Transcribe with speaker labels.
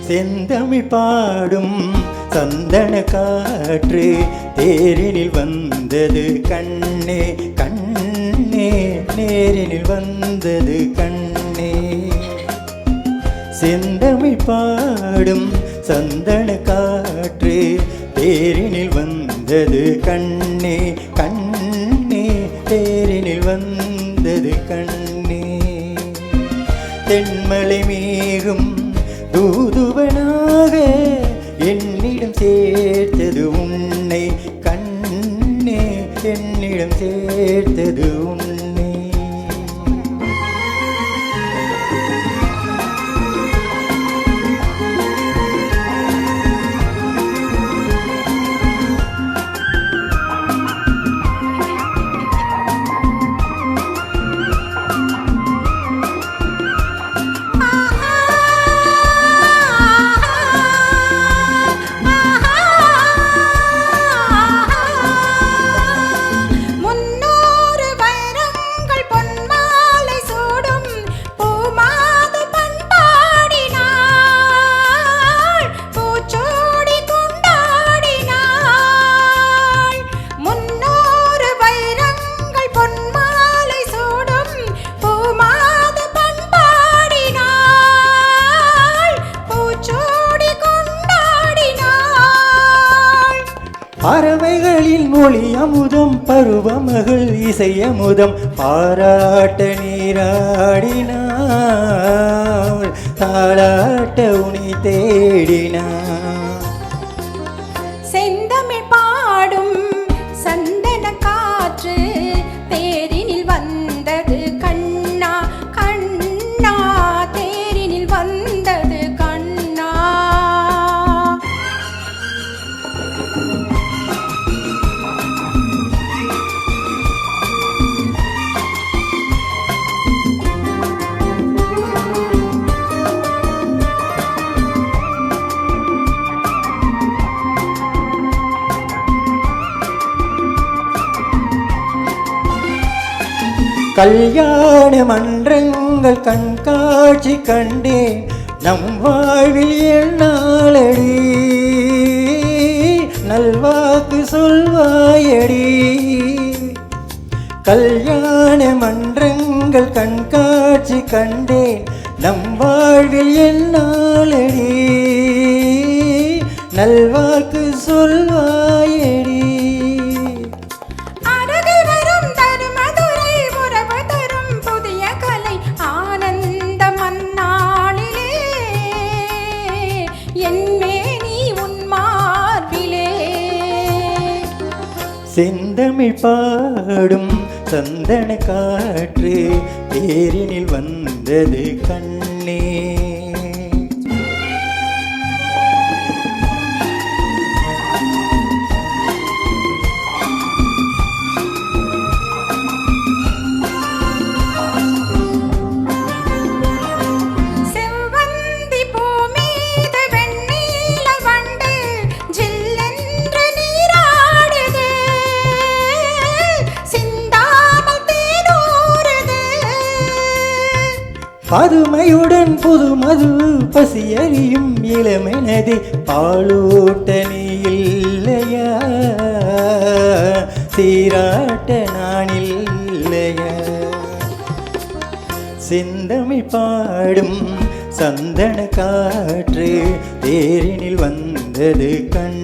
Speaker 1: செந்தமிழ் பாடும் சந்தன காற்று தேரினில் வந்தது கண்ணே கண்ணே நேரினில் வந்தது கண்ணே. செந்தமிழ் பாடும் சந்தன காற்று தேரினில் வந்தது கண்ணே கண்ணே தேரினில் வந்தது கண்ணே. தென்மலை மேகும் தூதுவனாக என்னிடம் சேர்த்தது உன்னை கண்ணே என்னிடம் சேர்த்தது உன்னை. பறவைகளின் மொழி அமுதம் பருவமகள் இசையமுதம் பாராட்ட நீராடினாள் தாளாட்ட உனி தேடினாள்.
Speaker 2: செந்தமிழ் பாடும் சந்தன காற்று தேரினில் வந்தது கண்ணா கண்ணா தேரினில் வந்தது கண்ணா.
Speaker 1: கல்யாண மன்றங்கள் கண்காட்சி கண்டேன் நம் வாழ்வில் என்னாலடி நல்வாக்கு சொல்வாயடி. கல்யாண மன்றங்கள் கண்காட்சி கண்டேன் நம் வாழ்வில் என்னாலடி நல்வாக்கு சொல்வாயடி. செந்தமிழ் பாடும் சந்தன காற்று தேரினில் வந்தது கண்ணே. பதுமையுடன் புது மது பசியறியும் இளமெனது பாலூட்ட நீ இல்லையா சீராட்ட நான் இல்லையா. செந்தமிழ் பாடும் சந்தன காற்று தேரினில் வந்தது கண்